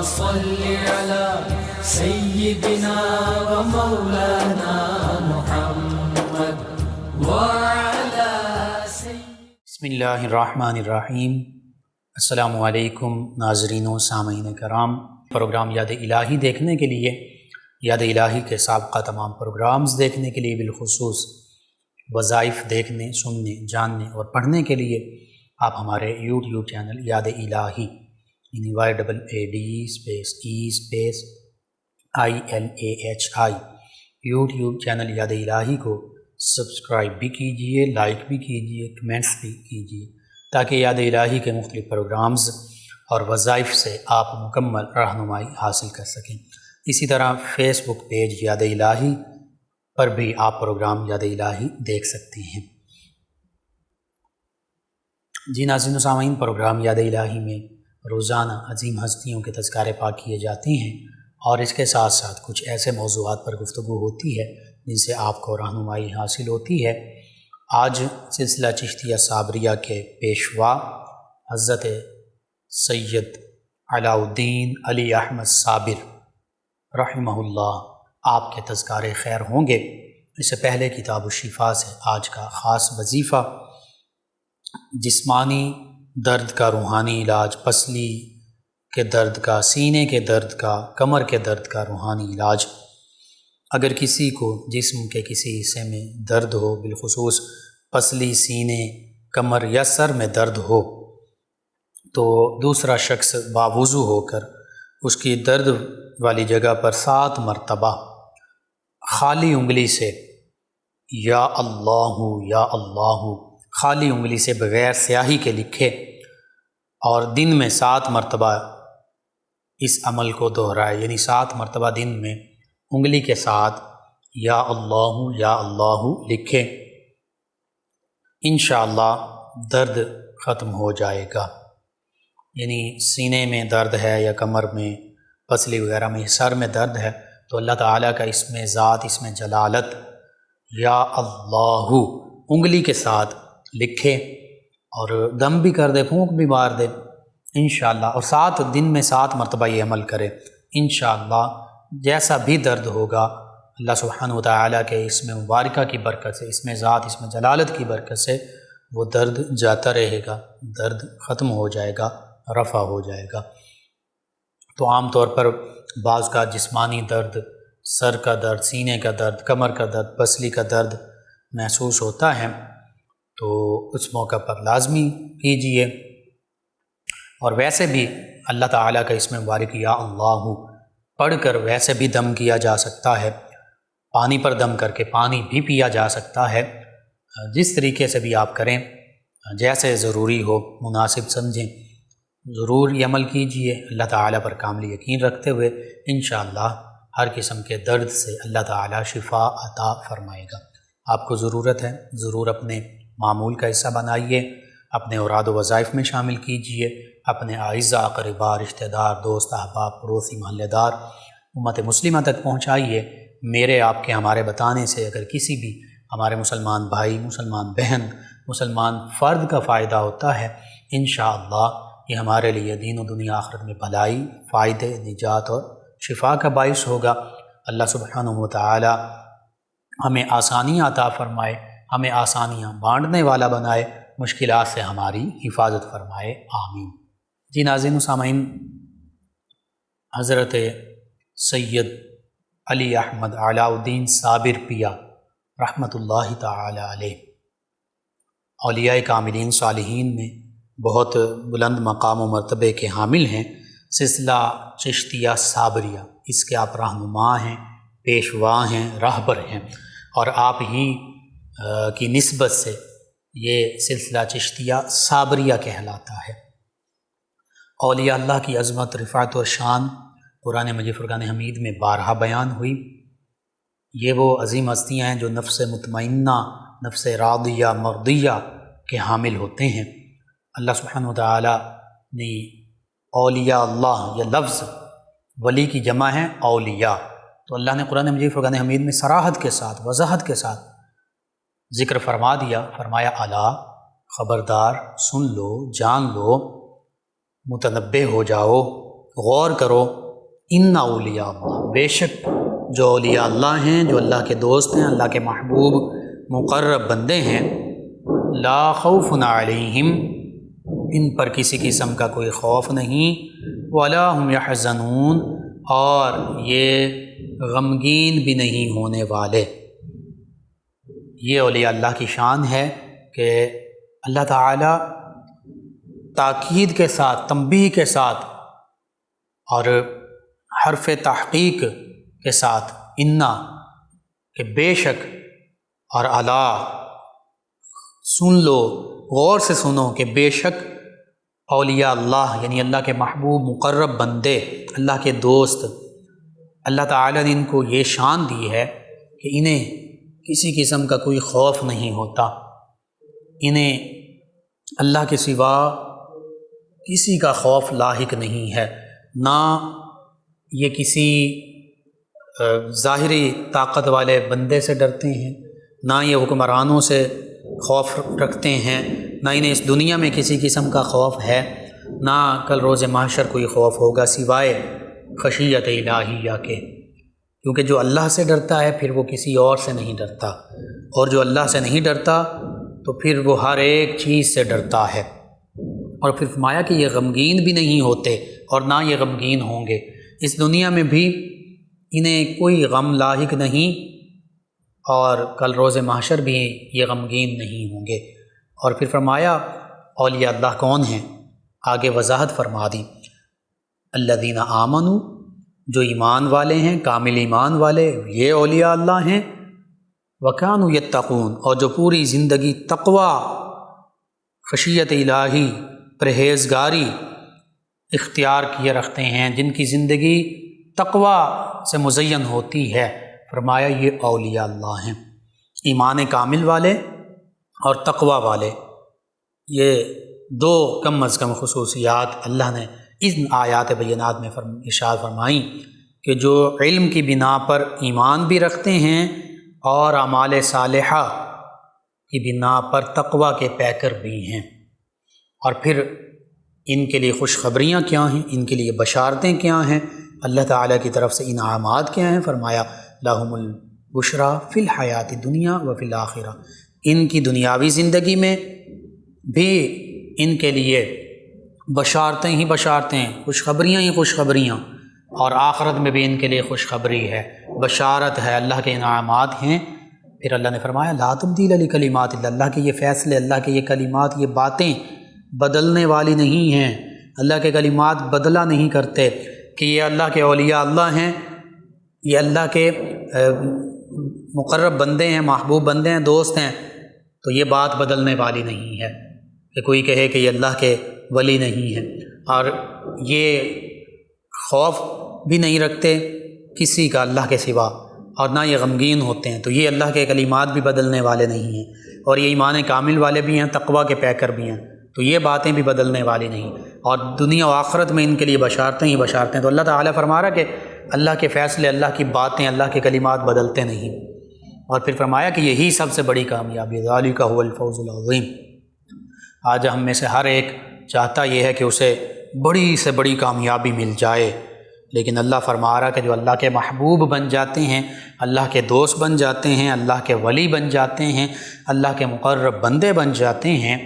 صل على سيدنا ومولانا محمد وعلى بسم اللہ الرحمن الرحیم۔ السلام علیکم ناظرین و سامعین کرام۔ پروگرام یاد الہی دیکھنے کے لیے، یاد الہی کے سابقہ تمام پروگرامز دیکھنے کے لیے، بالخصوص وظائف دیکھنے، سننے، جاننے اور پڑھنے کے لیے آپ ہمارے یوٹیوب چینل یاد الہی YAADE_ILAHI یوٹیوب چینل یاد الہی کو سبسکرائب بھی کیجئے، لائک بھی کیجئے، کمنٹس بھی کیجئے، تاکہ یاد الہی کے مختلف پروگرامز اور وظائف سے آپ مکمل رہنمائی حاصل کر سکیں۔ اسی طرح فیس بک پیج یاد الہی پر بھی آپ پروگرام یاد الہی دیکھ سکتے ہیں۔ جی ناظرین و سامعین، پروگرام یاد الہی میں روزانہ عظیم ہستیوں کے تذکارے پاک کیے جاتے ہیں اور اس کے ساتھ ساتھ کچھ ایسے موضوعات پر گفتگو ہوتی ہے جن سے آپ کو رہنمائی حاصل ہوتی ہے۔ آج سلسلہ چشتیہ صابریہ کے پیشوا حضرت سید علاء الدین علی احمد صابر رحمہ اللہ آپ کے تذکارے خیر ہوں گے۔ اس سے پہلے کتاب الشفا سے آج کا خاص وظیفہ، جسمانی درد کا روحانی علاج، پسلی کے درد کا، سینے کے درد کا، کمر کے درد کا روحانی علاج۔ اگر کسی کو جسم کے کسی حصے میں درد ہو، بالخصوص پسلی، سینے، کمر یا سر میں درد ہو، تو دوسرا شخص باوضو ہو کر اس کی درد والی جگہ پر 7 مرتبہ خالی انگلی سے یا اللہ یا اللہ، خالی انگلی سے بغیر سیاہی کے لکھے اور دن میں 7 مرتبہ اس عمل کو دہرائے، یعنی 7 مرتبہ دن میں انگلی کے ساتھ یا اللہ لکھے، انشاءاللہ درد ختم ہو جائے گا۔ یعنی سینے میں درد ہے یا کمر میں، پسلی وغیرہ میں، سر میں درد ہے تو اللہ تعالیٰ کا اسم ذات، اسم جلالت یا اللہ انگلی کے ساتھ لکھے اور دم بھی کر دے، پھونک بھی مار دے انشاءاللہ، اور 7 دن میں 7 مرتبہ یہ عمل کرے انشاءاللہ۔ جیسا بھی درد ہوگا اللہ سبحانہ وتعالیٰ کے اسم مبارکہ کی برکت سے، اسم ذات، اسم جلالت کی برکت سے وہ درد جاتا رہے گا، درد ختم ہو جائے گا، رفع ہو جائے گا۔ تو عام طور پر بعض کا جسمانی درد، سر کا درد، سینے کا درد، کمر کا درد، پسلی کا درد محسوس ہوتا ہے تو اس موقع پر لازمی کیجئے۔ اور ویسے بھی اللہ تعالیٰ کا اسم مبارک یا اللہ پڑھ کر ویسے بھی دم کیا جا سکتا ہے، پانی پر دم کر کے پانی بھی پیا جا سکتا ہے، جس طریقے سے بھی آپ کریں، جیسے ضروری ہو، مناسب سمجھیں، ضرور یہ عمل کیجئے اللہ تعالیٰ پر کامل یقین رکھتے ہوئے۔ انشاءاللہ ہر قسم کے درد سے اللہ تعالیٰ شفا عطا فرمائے گا۔ آپ کو ضرورت ہے، ضرور اپنے معمول کا حصہ بنائیے، اپنے اوراد و وظائف میں شامل کیجئے، اپنے اعزاء، اقرباء، رشتہ دار، دوست، احباب، پڑوسی، محلے دار، امت مسلمہ تک پہنچائیے۔ میرے، آپ کے، ہمارے بتانے سے اگر کسی بھی ہمارے مسلمان بھائی، مسلمان بہن، مسلمان فرد کا فائدہ ہوتا ہے، انشاءاللہ یہ ہمارے لیے دین و دنیا آخرت میں بھلائی، فائدے، نجات اور شفا کا باعث ہوگا۔ اللہ سبحانہ وتعالی ہمیں آسانیاں عطا فرمائے، ہمیں آسانیاں بانٹنے والا بنائے، مشکلات سے ہماری حفاظت فرمائے، آمین۔ جی ناظرین و سامعین، حضرت سید علی احمد علاء الدین صابر پیا رحمۃ اللہ تعالی علیہ اولیاء کاملین صالحین میں بہت بلند مقام و مرتبے کے حامل ہیں۔ سلسلہ چشتیہ صابریہ، اس کے آپ رہنما ہیں، پیشوا ہیں، راہبر ہیں، اور آپ ہی کی نسبت سے یہ سلسلہ چشتیہ صابریہ کہلاتا ہے۔ اولیاء اللہ کی عظمت، رفعت اور شان قرآن مجید فرقان حمید میں بارہا بیان ہوئی۔ یہ وہ عظیم ہستیاں ہیں جو نفس مطمئنہ، نفس راضیہ، مرضیہ کے حامل ہوتے ہیں۔ اللہ سبحانہ وتعالی نے اولیاء اللہ، یہ لفظ ولی کی جمع ہے اولیاء، تو اللہ نے قرآن مجید فرقان حمید میں صراحت کے ساتھ، وضاحت کے ساتھ ذکر فرما دیا، فرمایا الا، خبردار، سن لو، جان لو، متنبہ ہو جاؤ، غور کرو، ان اولیاء اللہ، بے شک جو اولیاء اللہ ہیں، جو اللہ کے دوست ہیں، اللہ کے محبوب مقرب بندے ہیں، لا خوف علیہم، ان پر کسی قسم کا کوئی خوف نہیں، ولا هم یحزنون، اور یہ غمگین بھی نہیں ہونے والے۔ یہ اولیاء اللہ کی شان ہے کہ اللہ تعالیٰ تاکید کے ساتھ، تنبیہ کے ساتھ اور حرف تحقیق کے ساتھ انا، کہ بے شک، اور الا، سن لو، غور سے سنو کہ بے شک اولیاء اللہ یعنی اللہ کے محبوب مقرب بندے، اللہ کے دوست، اللہ تعالیٰ نے ان کو یہ شان دی ہے کہ انہیں کسی قسم کا کوئی خوف نہیں ہوتا، انہیں اللہ کے سوا کسی کا خوف لاحق نہیں ہے، نہ یہ کسی ظاہری طاقت والے بندے سے ڈرتے ہیں، نہ یہ حکمرانوں سے خوف رکھتے ہیں، نہ انہیں اس دنیا میں کسی قسم کا خوف ہے، نہ کل روز محشر کوئی خوف ہوگا سوائے خشیت الہیہ کے، کیونکہ جو اللہ سے ڈرتا ہے پھر وہ کسی اور سے نہیں ڈرتا، اور جو اللہ سے نہیں ڈرتا تو پھر وہ ہر ایک چیز سے ڈرتا ہے۔ اور پھر فرمایا کہ یہ غمگین بھی نہیں ہوتے اور نہ یہ غمگین ہوں گے، اس دنیا میں بھی انہیں کوئی غم لاحق نہیں، اور کل روز محشر بھی یہ غمگین نہیں ہوں گے۔ اور پھر فرمایا اولیاء اللہ کون ہیں، آگے وضاحت فرما دی، الذین آمنوا، جو ایمان والے ہیں، کامل ایمان والے، یہ اولیاء اللہ ہیں، وکانوا یتقون، اور جو پوری زندگی تقوی، خشیت الہی، پرہیزگاری اختیار کیے رکھتے ہیں، جن کی زندگی تقوی سے مزین ہوتی ہے، فرمایا یہ اولیاء اللہ ہیں۔ ایمان کامل والے اور تقوی والے، یہ دو کم از کم خصوصیات اللہ نے ان آیات بینات میں ارشاد فرمائیں کہ جو علم کی بنا پر ایمان بھی رکھتے ہیں اور اعمال صالحہ کی بنا پر تقوی کے پیکر بھی ہیں۔ اور پھر ان کے لیے خوشخبریاں کیا ہیں، ان کے لیے بشارتیں کیا ہیں، اللہ تعالیٰ کی طرف سے انعامات کیا ہیں، فرمایا لہم البشریٰ فی الحیات الدنیا و فی الآخرہ، ان کی دنیاوی زندگی میں بھی ان کے لیے بشارتیں ہی بشارتیں، خوشخبریاں ہی خوشخبریاں، اور آخرت میں بھی ان کے لیے خوشخبری ہے، بشارت ہے، اللہ کے انعامات ہیں۔ پھر اللہ نے فرمایا لا تبدیل لکلمات اللہ، اللہ کے یہ فیصلے، اللہ کے یہ کلمات، یہ باتیں بدلنے والی نہیں ہیں، اللہ کے کلمات بدلا نہیں کرتے کہ یہ اللہ کے اولیاء اللہ ہیں، یہ اللہ کے مقرب بندے ہیں، محبوب بندے ہیں، دوست ہیں، تو یہ بات بدلنے والی نہیں ہے کہ کوئی کہے کہ یہ اللہ کے ولی نہیں ہے، اور یہ خوف بھی نہیں رکھتے کسی کا اللہ کے سوا، اور نہ یہ غمگین ہوتے ہیں، تو یہ اللہ کے کلمات بھی بدلنے والے نہیں ہیں، اور یہ ایمان کامل والے بھی ہیں، تقوی کے پیکر بھی ہیں، تو یہ باتیں بھی بدلنے والی نہیں، اور دنیا و آخرت میں ان کے لیے بشارتیں ہی بشارتیں۔ تو اللہ تعالیٰ فرما رہا کہ اللہ کے فیصلے، اللہ کی باتیں، اللہ کے کلمات بدلتے نہیں۔ اور پھر فرمایا کہ یہی سب سے بڑی کامیابی، ذالک هو الفوز العظیم۔ آج ہم میں سے ہر ایک چاہتا یہ ہے کہ اسے بڑی سے بڑی کامیابی مل جائے، لیکن اللہ فرما رہا کہ جو اللہ کے محبوب بن جاتے ہیں، اللہ کے دوست بن جاتے ہیں، اللہ کے ولی بن جاتے ہیں، اللہ کے مقرب بندے بن جاتے ہیں،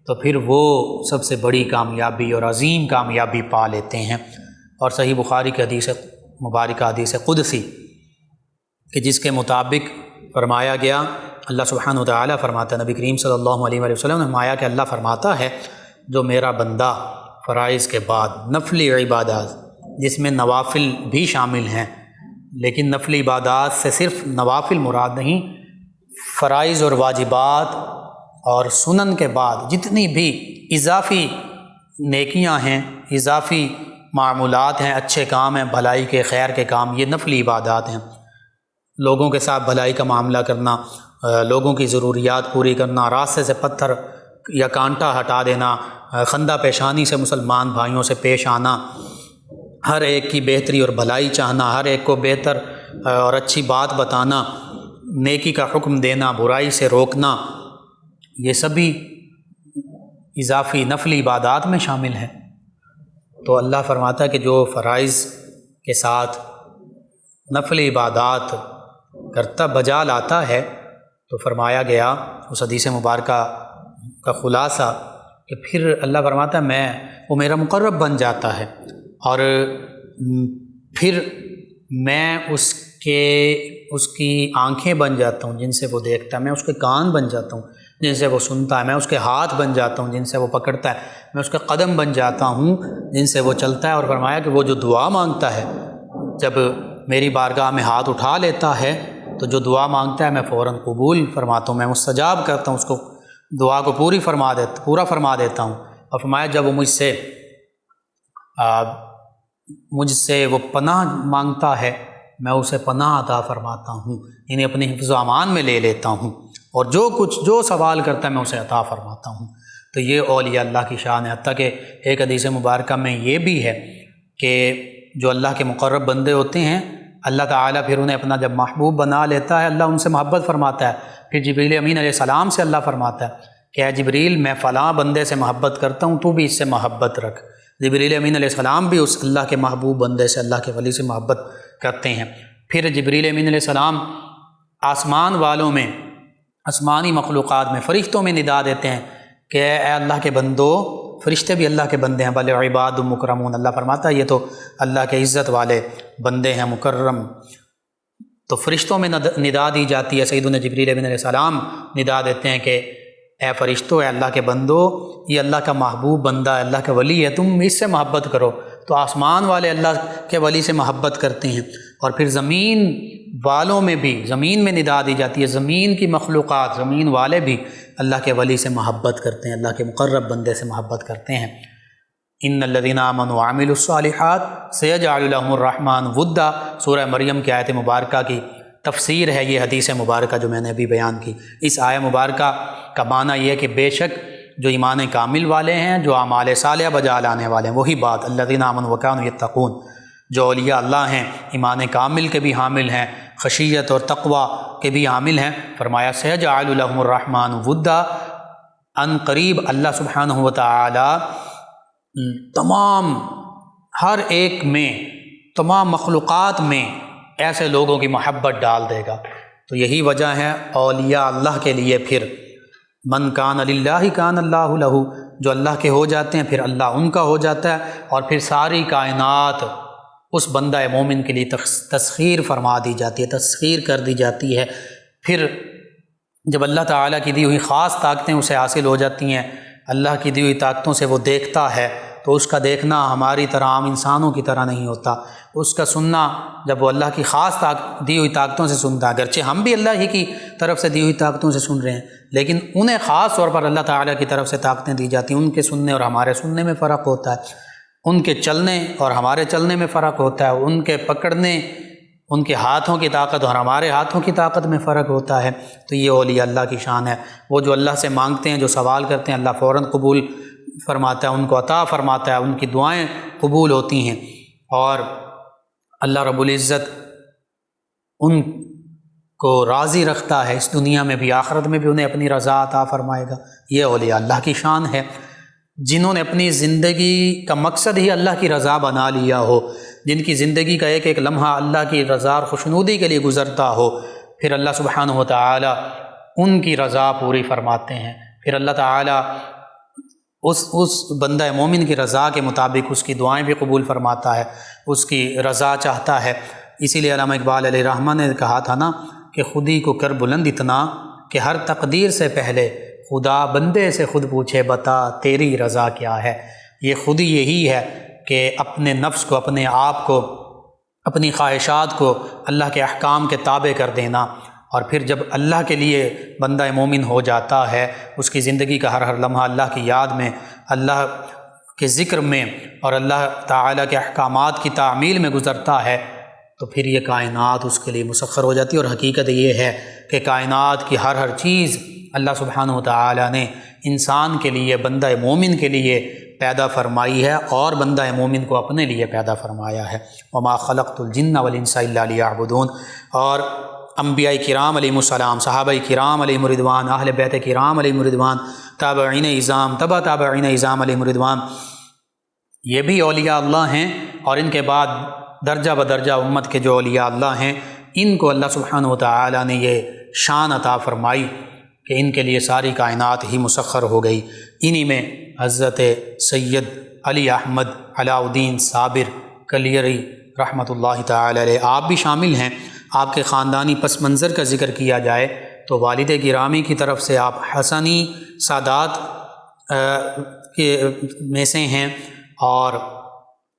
تو پھر وہ سب سے بڑی کامیابی اور عظیم کامیابی پا لیتے ہیں۔ اور صحیح بخاری کی حدیث مبارکہ، حدیث قدسی، کہ جس کے مطابق فرمایا گیا، اللہ سبحانہ وتعالی فرماتا ہے، نبی کریم صلی اللہ علیہ وآلہ وسلم نے فرمایا کہ اللہ فرماتا ہے جو میرا بندہ فرائض کے بعد نفلی عبادات، جس میں نوافل بھی شامل ہیں، لیکن نفلی عبادات سے صرف نوافل مراد نہیں، فرائض اور واجبات اور سنن کے بعد جتنی بھی اضافی نیکیاں ہیں، اضافی معمولات ہیں، اچھے کام ہیں، بھلائی کے، خیر کے کام، یہ نفلی عبادات ہیں۔ لوگوں کے ساتھ بھلائی کا معاملہ کرنا، لوگوں کی ضروریات پوری کرنا، راستے سے پتھر یا کانٹا ہٹا دینا، خندہ پیشانی سے مسلمان بھائیوں سے پیش آنا، ہر ایک کی بہتری اور بھلائی چاہنا، ہر ایک کو بہتر اور اچھی بات بتانا، نیکی کا حکم دینا، برائی سے روکنا، یہ سبھی اضافی نفلی عبادات میں شامل ہیں۔ تو اللہ فرماتا ہے کہ جو فرائض کے ساتھ نفل عبادات کرتا بجا لاتا ہے، تو فرمایا گیا اس حدیث مبارکہ کا خلاصہ کہ پھر اللہ فرماتا ہے وہ میرا مقرب بن جاتا ہے، اور پھر میں اس کی آنکھیں بن جاتا ہوں جن سے وہ دیکھتا ہے، میں اس کے کان بن جاتا ہوں جن سے وہ سنتا ہے، میں اس کے ہاتھ بن جاتا ہوں جن سے وہ پکڑتا ہے، میں اس کے قدم بن جاتا ہوں جن سے وہ چلتا ہے۔ اور فرمایا کہ وہ جو دعا مانگتا ہے، جب میری بارگاہ میں ہاتھ اٹھا لیتا ہے تو جو دعا مانگتا ہے میں فوراً قبول فرماتا ہوں، میں مستجاب کرتا ہوں، اس کو دعا کو پورا فرما دیتا ہوں۔ اور فرمایا جب وہ مجھ سے وہ پناہ مانگتا ہے میں اسے پناہ عطا فرماتا ہوں، انہیں اپنے حفظ و امان میں لے لیتا ہوں، اور جو سوال کرتا ہے میں اسے عطا فرماتا ہوں۔ تو یہ اولیاء اللہ کی شان ہے۔ حتیٰ کہ ایک حدیث مبارکہ میں یہ بھی ہے کہ جو اللہ کے مقرب بندے ہوتے ہیں، اللہ تعالیٰ پھر انہیں اپنا جب محبوب بنا لیتا ہے، اللہ ان سے محبت فرماتا ہے۔ پھر جبریل امین علیہ السلام سے اللہ فرماتا ہے کہ اے جبریل، میں فلاں بندے سے محبت کرتا ہوں، تو بھی اس سے محبت رکھ۔ جبریل امین علیہ السلام بھی اس اللہ کے محبوب بندے سے، اللہ کے ولی سے محبت کرتے ہیں۔ پھر جبریل امین علیہ السلام آسمان والوں میں، آسمانی مخلوقات میں، فرشتوں میں ندا دیتے ہیں کہ اے اللہ کے بندو، فرشتے بھی اللہ کے بندے ہیں، بل عباد مکرمون، اللہ فرماتا ہے یہ تو اللہ کے عزت والے بندے ہیں، مکرم۔ تو فرشتوں میں ندا دی جاتی ہے، سیدنا جبریل امین علیہ السلام ندا دیتے ہیں کہ اے فرشتوں، اے اللہ کے بندو، یہ اللہ کا محبوب بندہ ہے، اللہ کا ولی ہے، تم اس سے محبت کرو۔ تو آسمان والے اللہ کے ولی سے محبت کرتے ہیں، اور پھر زمین والوں میں بھی، زمین میں ندا دی جاتی ہے، زمین کی مخلوقات، زمین والے بھی اللہ کے ولی سے محبت کرتے ہیں، اللہ کے مقرب بندے سے محبت کرتے ہیں۔ ان الذین آمنوا وعملوا الصالحات سیجعل لهم الرحمن ودا، سورہ مریم کی آیت مبارکہ کی تفسیر ہے یہ حدیث مبارکہ جو میں نے ابھی بیان کی۔ اس آیت مبارکہ کا معنی یہ ہے کہ بے شک جو ایمان کامل والے ہیں، جو اعمال صالحہ بجا لانے والے ہیں، وہی بات الذین آمنوا وکانوا یتقون، جو اولیاء اللہ ہیں ایمان کامل کے بھی حامل ہیں، خشیت اور تقوی کے بھی حامل ہیں۔ فرمایا سیجعل لهم الرحمن ودا، ان قریب اللہ سبحانہ وتعالی تمام ہر ایک میں، تمام مخلوقات میں ایسے لوگوں کی محبت ڈال دے گا۔ تو یہی وجہ ہے اولیاء اللہ کے لیے پھر من کان للہ کان اللہ لہ، جو اللہ کے ہو جاتے ہیں پھر اللہ ان کا ہو جاتا ہے، اور پھر ساری کائنات اس بندہ مومن کے لیے تسخیر فرما دی جاتی ہے، تسخیر کر دی جاتی ہے۔ پھر جب اللہ تعالیٰ کی دی ہوئی خاص طاقتیں اسے حاصل ہو جاتی ہیں، اللہ کی دی ہوئی طاقتوں سے وہ دیکھتا ہے، تو اس کا دیکھنا ہماری طرح عام انسانوں کی طرح نہیں ہوتا۔ اس کا سننا جب وہ اللہ کی خاص دی ہوئی طاقتوں سے سنتا ہے، اگرچہ ہم بھی اللہ ہی کی طرف سے دی ہوئی طاقتوں سے سن رہے ہیں، لیکن انہیں خاص طور پر اللہ تعالیٰ کی طرف سے طاقتیں دی جاتی ہیں، ان کے سننے اور ہمارے سننے میں فرق ہوتا ہے، ان کے چلنے اور ہمارے چلنے میں فرق ہوتا ہے، ان کے پکڑنے، ان کے ہاتھوں کی طاقت اور ہمارے ہاتھوں کی طاقت میں فرق ہوتا ہے۔ تو یہ اولیاء اللہ کی شان ہے، وہ جو اللہ سے مانگتے ہیں، جو سوال کرتے ہیں، اللہ فوراً قبول فرماتا ہے، ان کو عطا فرماتا ہے، ان کی دعائیں قبول ہوتی ہیں، اور اللہ رب العزت ان کو راضی رکھتا ہے، اس دنیا میں بھی آخرت میں بھی انہیں اپنی رضا عطا فرمائے گا۔ یہ اولیاء اللہ کی شان ہے، جنہوں نے اپنی زندگی کا مقصد ہی اللہ کی رضا بنا لیا ہو، جن کی زندگی کا ایک ایک لمحہ اللہ کی رضا اور خوشنودی کے لیے گزرتا ہو، پھر اللہ سبحانہ و تعالی ان کی رضا پوری فرماتے ہیں۔ پھر اللہ تعالی اس بندہ مومن کی رضا کے مطابق اس کی دعائیں بھی قبول فرماتا ہے، اس کی رضا چاہتا ہے۔ اسی لیے علامہ اقبال علیہ الرحمہ نے کہا تھا نا کہ خودی کو کر بلند اتنا کہ ہر تقدیر سے پہلے خدا بندے سے خود پوچھے بتا تیری رضا کیا ہے۔ یہ خودی یہی ہے کہ اپنے نفس کو، اپنے آپ کو، اپنی خواہشات کو اللہ کے احکام کے تابع کر دینا، اور پھر جب اللہ کے لیے بندہ مومن ہو جاتا ہے، اس کی زندگی کا ہر لمحہ اللہ کی یاد میں، اللہ کے ذکر میں اور اللہ تعالیٰ کے احکامات کی تعمیل میں گزرتا ہے، تو پھر یہ کائنات اس کے لیے مسخر ہو جاتی ہے۔ اور حقیقت یہ ہے کہ کائنات کی ہر چیز اللہ سبحانہ و تعالیٰ نے انسان کے لیے، بندہ مومن کے لیے پیدا فرمائی ہے، اور بندہ مومن کو اپنے لیے پیدا فرمایا ہے۔ وما خلقت الجن والانس الا لیعبدون۔ اور انبیاء کرام علیہم السلام، صحابہ کرام علیہم رضوان، اہل بیت کرام علیہم رضوان، تابعین اعظام، تبع تابعین اعظام علیہم رضوان، یہ بھی اولیاء اللہ ہیں، اور ان کے بعد درجہ بدرجہ امت کے جو اولیاء اللہ ہیں ان کو اللہ سبحانہ وتعالی نے یہ شان عطا فرمائی کہ ان کے لیے ساری کائنات ہی مسخر ہو گئی۔ انہی میں حضرت سید علی احمد علاء الدین صابر کلیری رحمۃ اللہ تعالی علیہ آپ بھی شامل ہیں۔ آپ کے خاندانی پس منظر کا ذکر کیا جائے تو والد گرامی کی طرف سے آپ حسنی سادات کے میں سے ہیں، اور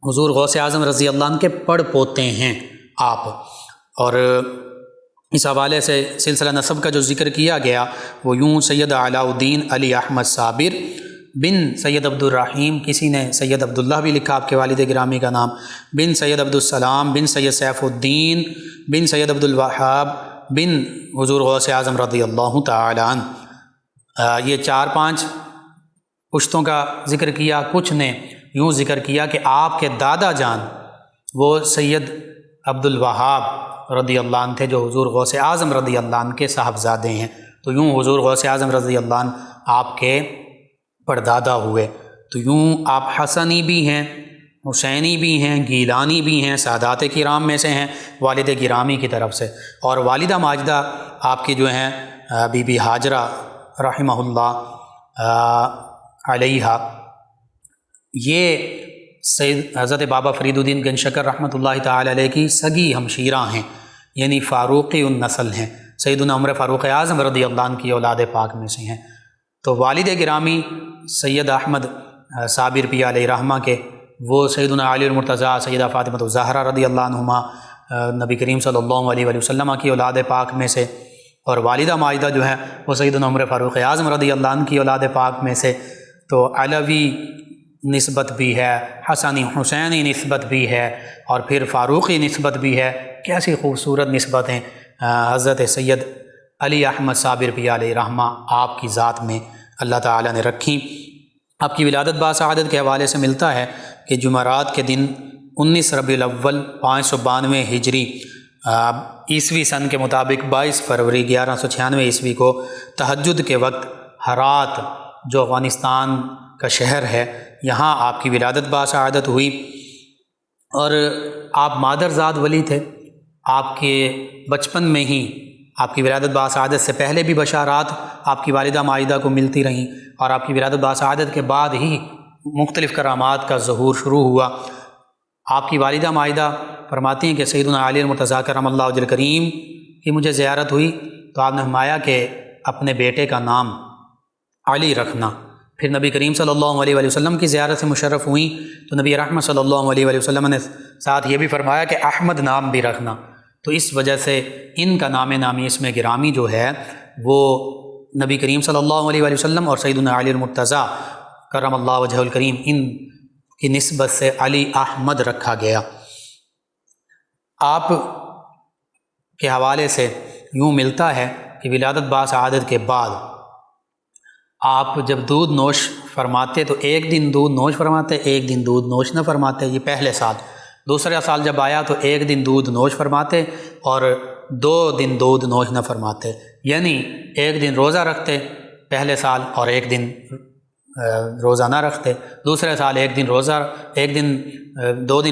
حضور غوث اعظم رضی اللہ عنہ کے پڑ پوتے ہیں آپ۔ اور اس حوالے سے سلسلہ نسب کا جو ذکر کیا گیا وہ یوں: سید علاء الدین علی احمد صابر بن سید عبد الرحیم، کسی نے سید عبداللہ بھی لکھا آپ کے والد گرامی کا نام، بن سید عبد السلام بن سید سیف الدین بن سید عبد الوہاب بن حضور غوث اعظم رضی اللہ تعالی عنہ۔ یہ 4-5 پشتوں کا ذکر کیا۔ کچھ نے یوں ذکر کیا کہ آپ کے دادا جان وہ سید عبد الوہاب رضی اللہ عنہ تھے جو حضور غوث اعظم رضی اللہ عنہ کے صاحبزادے ہیں، تو یوں حضور غوث اعظم رضی اللہ عنہ آپ کے پردادا ہوئے۔ تو یوں آپ حسنی بھی ہیں، حسینی بھی ہیں، گیلانی بھی ہیں، سادات کرام میں سے ہیں والد گرامی کی طرف سے۔ اور والدہ ماجدہ آپ کی جو ہیں بی بی ہاجرہ رحمہ اللہ علیہا، یہ سید حضرت بابا فرید الدین گنج شکر رحمۃ اللہ تعالی علیہ کی سگی ہمشیرہ ہیں، یعنی فاروقی النسل ہیں، سیدنا عمر فاروق اعظم رضی اللہ عنہ کی اولاد پاک میں سے ہیں۔ تو والد گرامی سید احمد صابر پی علیہ رحمہ کے، وہ سیدنا علی المرتضیٰ سیدہ فاطمہ الزہرا رضی اللہ عنہما نبی کریم صلی اللہ علیہ وآلہ وسلم کی اولاد پاک میں سے، اور والدہ ماجدہ جو ہے وہ سیدنا عمر فاروق اعظم رضی اللہ عنہ کی اولاد پاک میں سے۔ تو علوی نسبت بھی ہے، حسنی حسینی نسبت بھی ہے، اور پھر فاروقی نسبت بھی ہے۔ کیسی خوبصورت نسبتیں حضرت سید علی احمد صابر پی علیہ رحمہ آپ کی ذات میں اللہ تعالیٰ نے رکھی۔ آپ کی ولادت باسعادت کے حوالے سے ملتا ہے کہ جمعرات کے دن 19 ربیع الاول 592 ہجری عیسوی سن کے مطابق 22 فروری 1196 عیسوی کو تہجد کے وقت ہرات جو افغانستان کا شہر ہے یہاں آپ کی ولادت باسعادت ہوئی، اور آپ مادرزاد ولی تھے۔ آپ کے بچپن میں ہی آپ کی ولادت باسعادت سے پہلے بھی بشارات آپ کی والدہ ماجدہ کو ملتی رہیں، اور آپ کی ولادت باسعادت کے بعد ہی مختلف کرامات کا ظہور شروع ہوا۔ آپ کی والدہ ماجدہ فرماتی ہیں کہ سیدنا علی المرتضیٰ کرم اللہ وجہ کریم کی مجھے زیارت ہوئی تو آپ نے فرمایا کہ اپنے بیٹے کا نام علی رکھنا۔ پھر نبی کریم صلی اللہ علیہ وآلہ وسلم کی زیارت سے مشرف ہوئیں تو نبی رحمت صلی اللہ علیہ وآلہ وسلم نے ساتھ یہ بھی فرمایا کہ احمد نام بھی رکھنا۔ تو اس وجہ سے ان کا نامی اسم گرامی جو ہے وہ نبی کریم صلی اللہ علیہ وآلہ وسلم اور سیدنا علی المرتضیٰ کرم اللہ وجہ الکریم ان کی نسبت سے علی احمد رکھا گیا۔ آپ کے حوالے سے یوں ملتا ہے کہ ولادت باسعادت کے بعد آپ جب دودھ نوش فرماتے تو ایک دن دودھ نوش فرماتے، ایک دن دودھ نوش نہ فرماتے، یہ پہلے سال۔ دوسرا سال جب آیا تو ایک دن دودھ نوش فرماتے اور 2 دن دودھ نوش نہ فرماتے، یعنی ایک دن روزہ رکھتے پہلے سال اور ایک دن روزہ نہ رکھتے، دوسرے سال 2 دن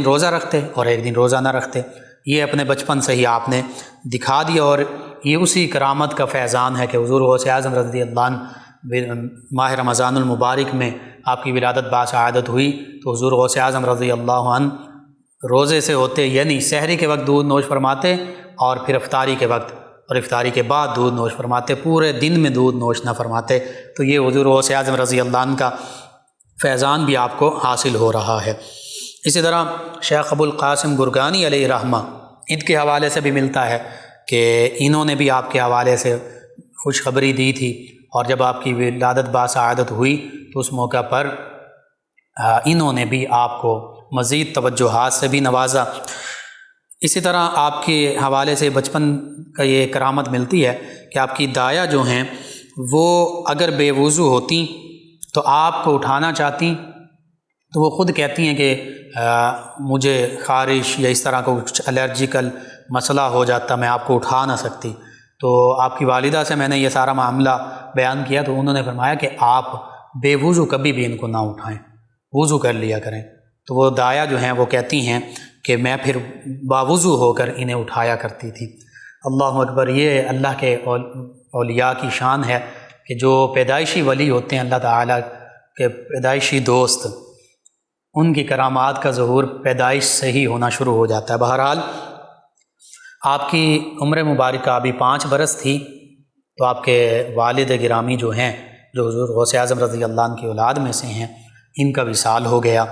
روزہ رکھتے اور 1 دن روزہ نہ رکھتے۔ یہ اپنے بچپن سے ہی آپ نے دکھا دیا، اور یہ اسی کرامت کا فیضان ہے کہ حضور غوث اعظم رضی اللہ عنہ ماہ رمضان المبارک میں آپ کی ولادت باسعادت ہوئی تو حضور غوث اعظم رضی اللہ عنہ روزے سے ہوتے، یعنی سحری کے وقت دودھ نوش فرماتے اور پھر افطاری کے وقت اور افطاری کے بعد دودھ نوش فرماتے، پورے دن میں دودھ نوش نہ فرماتے۔ تو یہ حضور غوث اعظم رضی اللہ عنہ کا فیضان بھی آپ کو حاصل ہو رہا ہے۔ اسی طرح شیخ ابو القاسم گرگانی علیہ رحمہ ان کے حوالے سے بھی ملتا ہے کہ انہوں نے بھی آپ کے حوالے سے خوشخبری دی تھی، اور جب آپ کی ولادت باسعادت ہوئی تو اس موقع پر انہوں نے بھی آپ کو مزید توجہات سے بھی نوازا۔ اسی طرح آپ کے حوالے سے بچپن کا یہ کرامت ملتی ہے کہ آپ کی دایا جو ہیں وہ اگر بے وضو ہوتی تو آپ کو اٹھانا چاہتی تو وہ خود کہتی ہیں کہ مجھے خارش یا اس طرح کا کچھ الرجیکل مسئلہ ہو جاتا، میں آپ کو اٹھا نہ سکتی۔ تو آپ کی والدہ سے میں نے یہ سارا معاملہ بیان کیا تو انہوں نے فرمایا کہ آپ بے وضو کبھی بھی ان کو نہ اٹھائیں، وضو کر لیا کریں۔ تو وہ دایا جو ہیں وہ کہتی ہیں کہ میں پھر باوضو ہو کر انہیں اٹھایا کرتی تھی۔ اللہ اکبر، یہ اللہ کے اولیاء کی شان ہے کہ جو پیدائشی ولی ہوتے ہیں اللہ تعالیٰ کے پیدائشی دوست، ان کی کرامات کا ظہور پیدائش سے ہی ہونا شروع ہو جاتا ہے۔ بہرحال آپ کی عمر مبارکہ ابھی 5 برس تھی تو آپ کے والد گرامی جو ہیں، جو حضور غوث اعظم رضی اللہ عنہ کی اولاد میں سے ہیں، ان کا وصال ہو گیا۔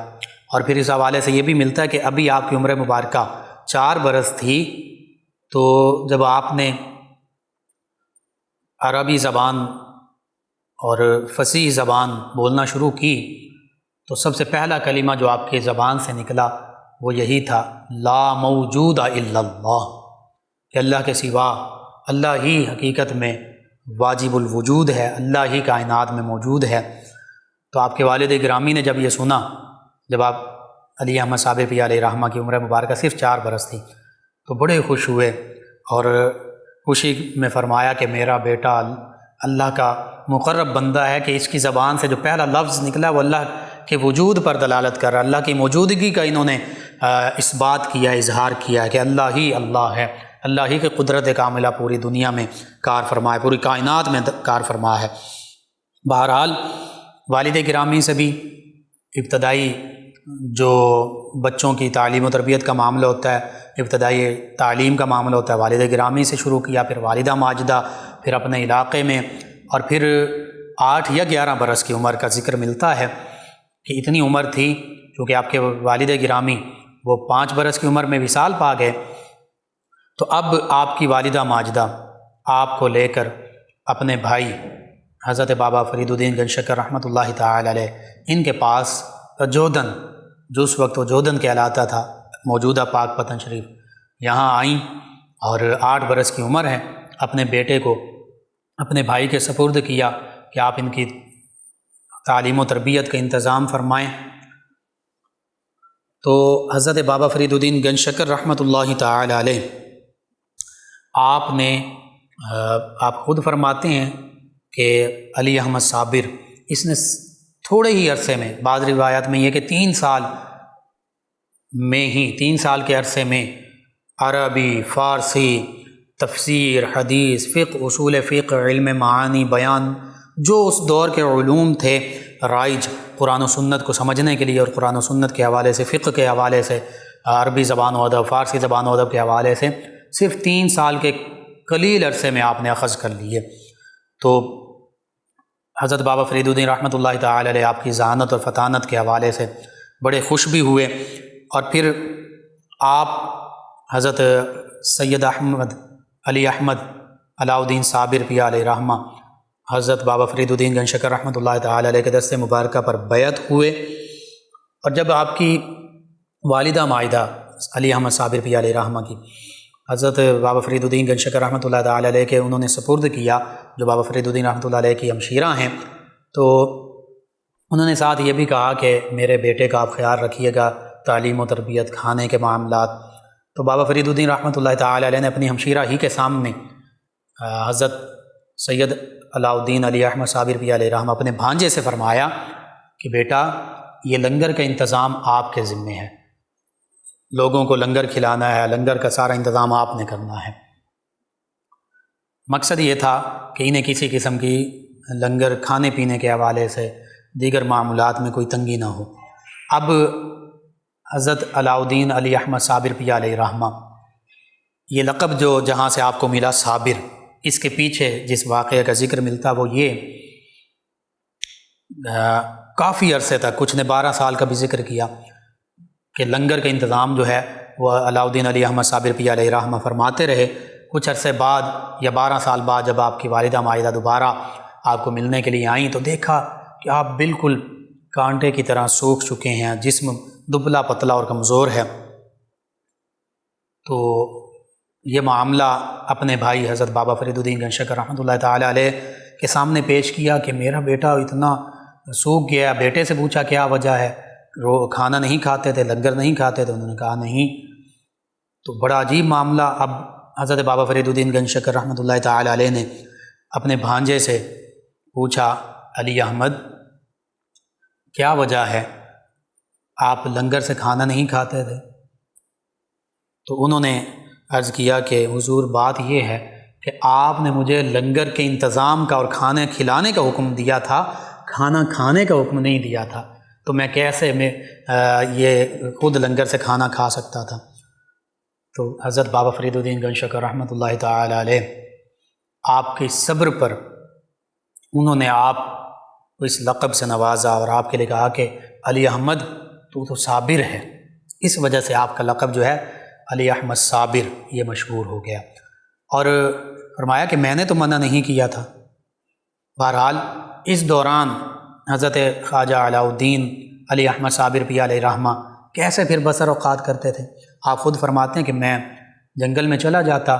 اور پھر اس حوالے سے یہ بھی ملتا ہے کہ ابھی آپ کی عمر مبارکہ 4 برس تھی تو جب آپ نے عربی زبان اور فصیح زبان بولنا شروع کی تو سب سے پہلا کلمہ جو آپ کی زبان سے نکلا وہ یہی تھا، لا موجود الا اللہ، کہ اللہ کے سوا اللہ ہی حقیقت میں واجب الوجود ہے، اللہ ہی کائنات میں موجود ہے۔ تو آپ کے والد گرامی نے جب یہ سنا، جب آپ علی احمد صابر پیر علیہ رحمہ کی عمر مبارکہ صرف 4 برس تھی، تو بڑے خوش ہوئے اور خوشی میں فرمایا کہ میرا بیٹا اللہ کا مقرب بندہ ہے کہ اس کی زبان سے جو پہلا لفظ نکلا وہ اللہ کے وجود پر دلالت کر رہا ہے، اللہ کی موجودگی کا انہوں نے اس بات کیا، اظہار کیا کہ اللہ ہی اللہ ہے، اللہ ہی کی قدرت کاملہ پوری دنیا میں کار فرما ہے، پوری کائنات میں کار فرما ہے۔ بہرحال والد گرامی سے بھی ابتدائی جو بچوں کی تعلیم و تربیت کا معاملہ ہوتا ہے، ابتدائی تعلیم کا معاملہ ہوتا ہے، والد گرامی سے شروع کیا، پھر والدہ ماجدہ، پھر اپنے علاقے میں، اور پھر 8 یا 11 برس کی عمر کا ذکر ملتا ہے کہ اتنی عمر تھی چونکہ آپ کے والد گرامی وہ 5 برس کی عمر میں وصال پا گئے، تو اب آپ کی والدہ ماجدہ آپ کو لے کر اپنے بھائی حضرت بابا فرید الدین گنج شکر رحمۃ اللہ تعالی علیہ ان کے پاس جودن، جو اس وقت وہ جودن کہلاتا تھا، موجودہ پاک پتن شریف، یہاں آئیں اور 8 برس کی عمر ہے، اپنے بیٹے کو اپنے بھائی کے سپرد کیا کہ آپ ان کی تعلیم و تربیت کا انتظام فرمائیں۔ تو حضرت بابا فرید الدین گنج شکر رحمۃ اللہ تعالی علیہ آپ خود فرماتے ہیں کہ علی احمد صابر اس نے تھوڑے ہی عرصے میں، بعض روایات میں یہ کہ 3 سال کے عرصے میں عربی، فارسی، تفسیر، حدیث، فقہ، اصول فقہ، علم معانی، بیان، جو اس دور کے علوم تھے رائج قرآن و سنت کو سمجھنے کے لیے، اور قرآن و سنت کے حوالے سے، فقہ کے حوالے سے، عربی زبان و ادب، فارسی زبان و ادب کے حوالے سے، صرف 3 سال کے قلیل عرصے میں آپ نے اخذ کر لیے۔ تو حضرت بابا فرید الدین رحمۃ اللہ تعالی علیہ آپ کی ذہانت اور فطانت کے حوالے سے بڑے خوش بھی ہوئے، اور پھر آپ حضرت سید علی احمد علاء الدین صابر پیر علیہ رحمہ حضرت بابا فرید الدین گنج شکر رحمۃ اللہ تعالی علیہ کے دست مبارکہ پر بیعت ہوئے، اور جب آپ کی والدہ ماجدہ علی احمد صابر پیر علیہ رحمہ کی حضرت بابا فرید الدین گنج شکر رحمۃ اللہ تعالی علیہ کے انہوں نے سپرد کیا، جو بابا فرید الدین رحمۃ اللہ علیہ کی ہمشیرہ ہیں، تو انہوں نے ساتھ یہ بھی کہا کہ میرے بیٹے کا آپ خیال رکھیے گا، تعلیم و تربیت، کھانے کے معاملات۔ تو بابا فرید الدین رحمۃ اللہ تعالی علیہ نے اپنی ہمشیرہ ہی کے سامنے حضرت سید علاء الدین علی احمد صابر پیر علیہ رحمہ اپنے بھانجے سے فرمایا کہ بیٹا یہ لنگر کا انتظام آپ کے ذمے ہے، لوگوں کو لنگر کھلانا ہے، لنگر کا سارا انتظام آپ نے کرنا ہے۔ مقصد یہ تھا کہ انہیں کسی قسم کی لنگر کھانے پینے کے حوالے سے، دیگر معاملات میں کوئی تنگی نہ ہو۔ اب حضرت علاء الدین علی احمد صابر پیر علیہ رحمہ، یہ لقب جو جہاں سے آپ کو ملا صابر، اس کے پیچھے جس واقعے کا ذکر ملتا وہ یہ، کافی عرصے تک، کچھ نے 12 سال کا بھی ذکر کیا کہ لنگر کا انتظام جو ہے وہ علاء الدین علی احمد صابر پیر علیہ رحمہ فرماتے رہے۔ کچھ عرصے بعد یا 12 سال بعد جب آپ کی والدہ ماجدہ دوبارہ آپ کو ملنے کے لیے آئیں تو دیکھا کہ آپ بالکل کانٹے کی طرح سوکھ چکے ہیں، جسم دبلا پتلا اور کمزور ہے۔ تو یہ معاملہ اپنے بھائی حضرت بابا فرید الدین گنج شکر رحمۃ اللہ تعالی علیہ کے سامنے پیش کیا کہ میرا بیٹا اتنا سوکھ گیا۔ بیٹے سے پوچھا کیا وجہ ہے، کھانا نہیں کھاتے تھے، لنگر نہیں کھاتے تھے؟ انہوں نے کہا نہیں۔ تو بڑا عجیب معاملہ۔ اب حضرت بابا فرید الدین گنج شکر رحمۃ اللہ تعالی علیہ نے اپنے بھانجے سے پوچھا علی احمد کیا وجہ ہے؟ آپ لنگر سے کھانا نہیں کھاتے تھے؟ تو انہوں نے عرض کیا کہ حضور بات یہ ہے کہ آپ نے مجھے لنگر کے انتظام کا اور کھانے کھلانے کا حکم دیا تھا، کھانا کھانے کا حکم نہیں دیا تھا، تو میں کیسے یہ خود لنگر سے کھانا کھا سکتا تھا؟ تو حضرت بابا فرید الدین گنج شکر رحمۃ اللہ تعالی علیہ آپ کے صبر پر انہوں نے آپ کو اس لقب سے نوازا اور آپ کے لیے کہا کہ علی احمد تو صابر ہے، اس وجہ سے آپ کا لقب جو ہے علی احمد صابر یہ مشہور ہو گیا۔ اور فرمایا کہ میں نے تو منع نہیں کیا تھا۔ بہرحال اس دوران حضرت خواجہ علاء الدین علی احمد صابر پی علیہ رحمہ کیسے پھر بسر اوقات کرتے تھے؟ آپ خود فرماتے ہیں کہ میں جنگل میں چلا جاتا،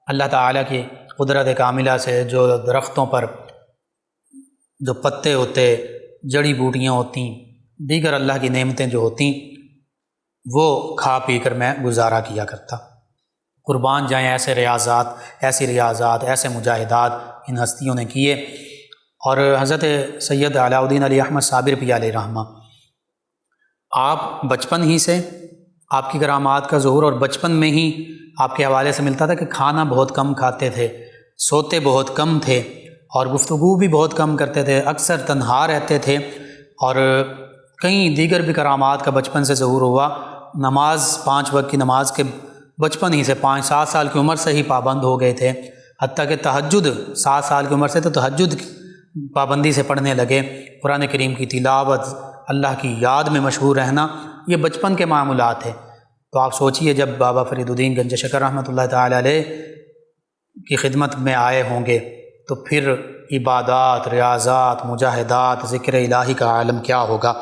اللہ تعالیٰ کی قدرت کاملہ سے جو درختوں پر جو پتے ہوتے، جڑی بوٹیاں ہوتی، دیگر اللہ کی نعمتیں جو ہوتی، وہ کھا پی کر میں گزارا کیا کرتا۔ قربان جائیں ایسے ریاضات، ایسے مجاہدات ان ہستیوں نے کیے۔ اور حضرت سید علاء الدین علی احمد صابر پی علیہ رحمہ آپ بچپن ہی سے آپ کی کرامات کا ظہور، اور بچپن میں ہی آپ کے حوالے سے ملتا تھا کہ کھانا بہت کم کھاتے تھے، سوتے بہت کم تھے، اور گفتگو بھی بہت کم کرتے تھے، اکثر تنہا رہتے تھے، اور کئی دیگر بھی کرامات کا بچپن سے ظہور ہوا۔ نماز 5 وقت کی نماز کے بچپن ہی سے 5-7 سال کی عمر سے ہی پابند ہو گئے تھے، حتیٰ کہ تہجد 7 سال کی عمر سے تو تہجد پابندی سے پڑھنے لگے۔ قرآن کریم کی تلاوت، اللہ کی یاد میں مشغول رہنا، یہ بچپن کے معمولات ہیں۔ تو آپ سوچئے جب بابا فرید الدین گنج شکر رحمۃ اللہ تعالی علیہ کی خدمت میں آئے ہوں گے تو پھر عبادات، ریاضات، مجاہدات، ذکر الہی کا عالم کیا ہوگا۔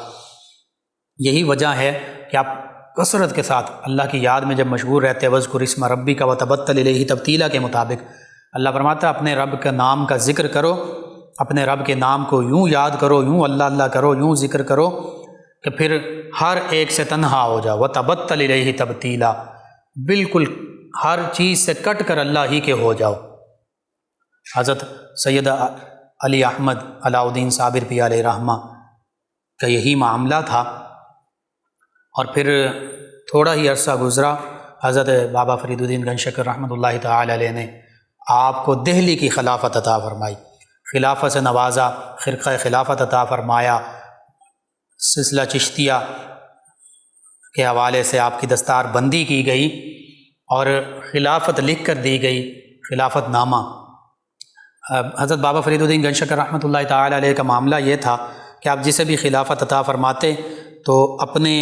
یہی وجہ ہے کہ آپ کثرت کے ساتھ اللہ کی یاد میں جب مشغول رہتے ہیں، وَاذْكُرِ اسْمَ رَبِّكَ وَتَبَتَّلْ إِلَيْهِ تَبْتِيلًا کے مطابق اللہ فرماتا ہے اپنے رب کے نام کا ذکر کرو، اپنے رب کے نام کو یوں یاد کرو، یوں اللہ اللہ کرو، یوں ذکر کرو کہ پھر ہر ایک سے تنہا ہو جاؤ۔ وَتَبَتَّلْ إِلَيْهِ تَبْتِيلًا، بالکل ہر چیز سے کٹ کر اللہ ہی کے ہو جاؤ۔ حضرت سید علی احمد علاء الدین صابر پی علیہ رحمہ کا یہی معاملہ تھا۔ اور پھر تھوڑا ہی عرصہ گزرا، حضرت بابا فرید الدین گنج شکر رحمۃ اللہ تعالی علیہ نے آپ کو دہلی کی خلافت عطا فرمائی، خلافت سے نوازا، خرقہ خلافت عطا فرمایا، سلسلہ چشتیہ کے حوالے سے آپ کی دستار بندی کی گئی اور خلافت لکھ کر دی گئی، خلافت نامہ۔ حضرت بابا فرید الدین گنج شکر رحمۃ اللہ تعالی علیہ کا معاملہ یہ تھا کہ آپ جسے بھی خلافت عطا فرماتے تو اپنے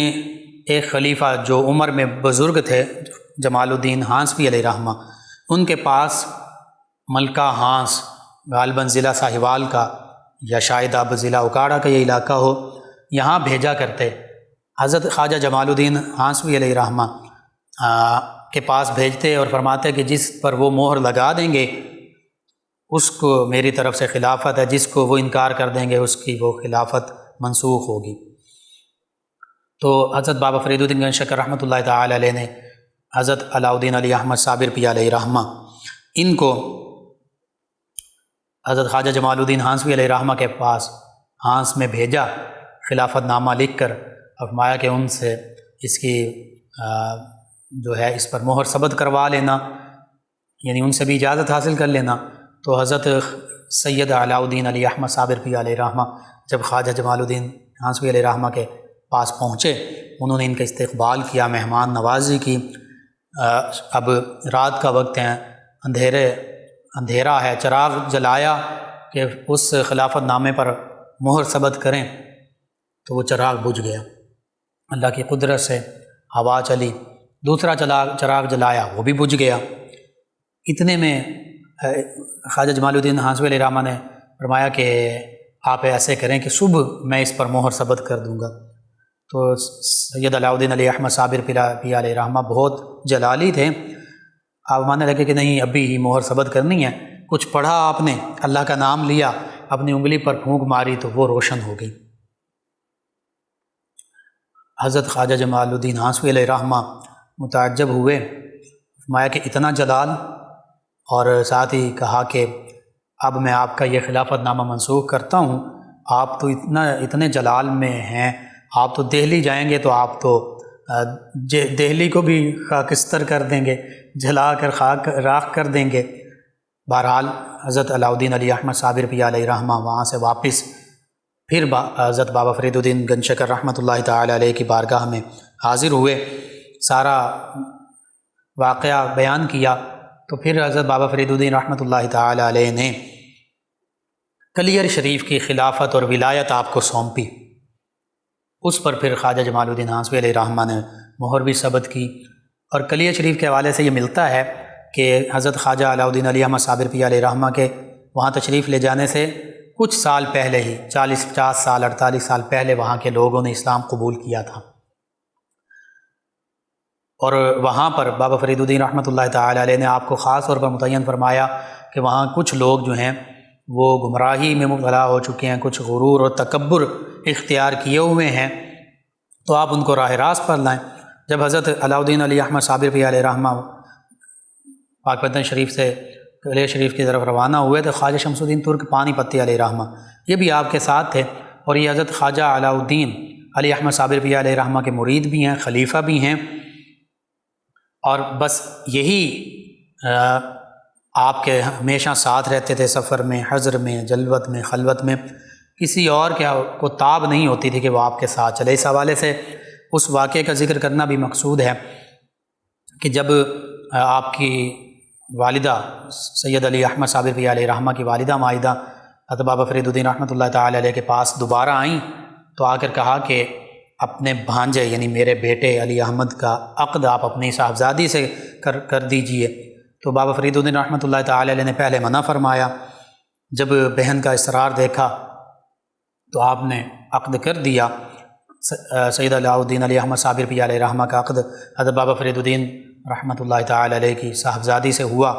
ایک خلیفہ جو عمر میں بزرگ تھے، جمال الدین ہانسوی علیہ رحمہ، ان کے پاس ملکہ ہانس، غالباً ضلع ساہیوال کا یا شاید اب ضلع اکاڑا کا یہ علاقہ ہو، یہاں بھیجا کرتے۔ حضرت خواجہ جمال الدین ہانسوی علیہ رحمہ کے پاس بھیجتے اور فرماتے کہ جس پر وہ مہر لگا دیں گے اس کو میری طرف سے خلافت ہے، جس کو وہ انکار کر دیں گے اس کی وہ خلافت منسوخ ہوگی۔ تو حضرت بابا فرید الدین گنج شکر رحمۃ اللہ تعالی علیہ نے حضرت علاء الدین علی احمد صابر پی علیہ رحمہ ان کو حضرت خواجہ جمال الدین ہانسوی علیہ رحمہ کے پاس ہانس میں بھیجا، خلافت نامہ لکھ کر، فرمایا کہ ان سے اس کی جو ہے اس پر مہر ثبت کروا لینا، یعنی ان سے بھی اجازت حاصل کر لینا۔ تو حضرت سید علاء الدین علی احمد صابر پی علیہ رحمہ جب خواجہ جمال الدین ہانسوی علیہ رحمہ کے پاس پہنچے، انہوں نے ان کا استقبال کیا، مہمان نوازی کی۔ اب رات کا وقت ہے، اندھیرا ہے، چراغ جلایا کہ اس خلافت نامے پر مہر ثبت کریں تو وہ چراغ بجھ گیا۔ اللہ کی قدرت سے ہوا چلی، دوسرا چراغ جلایا، وہ بھی بجھ گیا۔ اتنے میں خواجہ جمال الدین ہانسوی علیہ رحمہ نے فرمایا کہ آپ ایسے کریں کہ صبح میں اس پر مہر ثبت کر دوں گا۔ تو سید علاء الدین علی احمد صابر پی علیہ رحمہ بہت جلالی تھے، آپ ماننے لگے کہ نہیں ابھی ہی مہر ثبت کرنی ہے۔ کچھ پڑھا آپ نے، اللہ کا نام لیا، اپنی انگلی پر پھونک ماری تو وہ روشن ہو گئی۔ حضرت خواجہ جمال الدین ہانسوی علیہ رحمہ متعجب ہوئے، فرمایا کہ اتنا جلال، اور ساتھ ہی کہا کہ اب میں آپ کا یہ خلافت نامہ منسوخ کرتا ہوں، آپ تو اتنے جلال میں ہیں، آپ تو دہلی جائیں گے تو آپ تو دہلی کو بھی خاکستر کر دیں گے، جلا کر خاک راکھ کر دیں گے۔ بہرحال حضرت علاؤ الدین علی احمد صابر پیر علیہ رحمہ وہاں سے واپس پھر حضرت بابا فرید الدین گنجشکر رحمۃ اللہ تعالی علیہ کی بارگاہ میں حاضر ہوئے، سارا واقعہ بیان کیا۔ تو پھر حضرت بابا فرید الدین رحمۃ اللہ تعالی علیہ نے کلیر شریف کی خلافت اور ولایت آپ کو سونپی۔ اس پر پھر خواجہ جمال الدین ہانسوی علیہ رحمہ نے مہر بھی ثبت کی۔ اور کلیر شریف کے حوالے سے یہ ملتا ہے کہ حضرت خواجہ علاؤ الدین علی احمد صابر پیر علیہ رحمہ کے وہاں تشریف لے جانے سے کچھ سال پہلے ہی 40-50 سال 48 سال پہلے وہاں کے لوگوں نے اسلام قبول کیا تھا، اور وہاں پر بابا فرید الدین رحمۃ اللہ تعالی علیہ نے آپ کو خاص طور پر متعین فرمایا کہ وہاں کچھ لوگ جو ہیں وہ گمراہی میں مبتلا ہو چکے ہیں، کچھ غرور اور تکبر اختیار کیے ہوئے ہیں، تو آپ ان کو راہ راست پر لائیں۔ جب حضرت علاؤ الدین علی احمد صابر پیر علیہ رحمہ پاک پتن شریف سے کلیر شریف کی طرف روانہ ہوئے تو خواجہ شمس الدین ترک پانی پتی علیہ رحمہ یہ بھی آپ کے ساتھ تھے، اور یہ حضرت خواجہ علاؤ الدین علی احمد صابر پیر علیہ رحمہ کے مرید بھی ہیں، خلیفہ بھی ہیں، اور بس یہی آپ کے ہمیشہ ساتھ رہتے تھے، سفر میں، حضر میں، جلوت میں، خلوت میں، کسی اور کو تاب نہیں ہوتی تھی کہ وہ آپ کے ساتھ چلے۔ اس حوالے سے اس واقعے کا ذکر کرنا بھی مقصود ہے کہ جب آپ کی والدہ سید علی احمد صابر پیر علیہ رحمہ کی والدہ مائدہ حضرت بابا فرید الدین رحمۃ اللہ تعالی علیہ کے پاس دوبارہ آئیں تو آ کر کہا کہ اپنے بھانجے یعنی میرے بیٹے علی احمد کا عقد آپ اپنی صاحبزادی سے کر دیجئے۔ تو بابا فرید الدین رحمۃ اللہ تعالی علیہ نے پہلے منع فرمایا، جب بہن کا اصرار دیکھا تو آپ نے عقد کر دیا۔ سید علاؤ الدین علی احمد صابر پیر علیہ رحمہ کا عقد حضرت بابا فرید الدین رحمۃ اللہ تعالی علیہ کی صاحبزادی سے ہوا،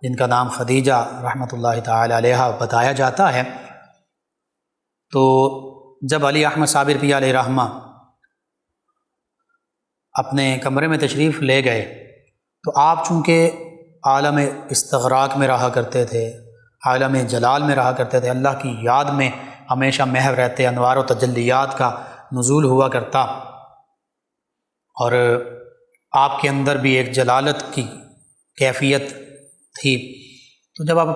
جن کا نام خدیجہ رحمۃ اللہ تعالی علیہ بتایا جاتا ہے۔ تو جب علی احمد صابر پیر علیہ رحمہ اپنے کمرے میں تشریف لے گئے تو آپ چونکہ عالم استغراق میں رہا کرتے تھے، عالم جلال میں رہا کرتے تھے، اللہ کی یاد میں ہمیشہ محو رہتے، انوار و تجلیات کا نزول ہوا کرتا، اور آپ کے اندر بھی ایک جلالت کی کیفیت تھی۔ تو جب آپ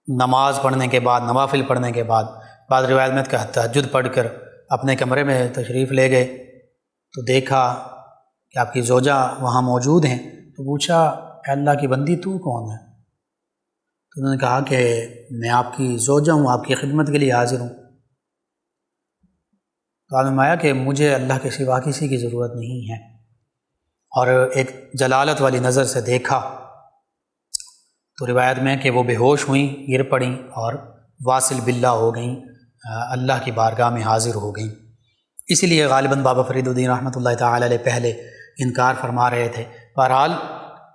نماز پڑھنے کے بعد، نوافل پڑھنے کے بعد، بعض روایت میں تہجد پڑھ کر اپنے کمرے میں تشریف لے گئے تو دیکھا کہ آپ کی زوجہ وہاں موجود ہیں، تو پوچھا اے اللہ کی بندی تو کون ہے؟ تو انہوں نے کہا کہ میں آپ کی زوجہ ہوں، آپ کی خدمت کے لیے حاضر ہوں۔ تو آپ نے فرمایا کہ مجھے اللہ کے سوا کسی کی ضرورت نہیں ہے، اور ایک جلالت والی نظر سے دیکھا تو روایت میں کہ وہ بے ہوش ہوئیں، گر پڑیں اور واصل باللہ ہو گئیں، اللہ کی بارگاہ میں حاضر ہو گئیں۔ اسی لیے غالباً بابا فرید الدین رحمۃ اللہ تعالی علیہ پہلے انکار فرما رہے تھے۔ بہرحال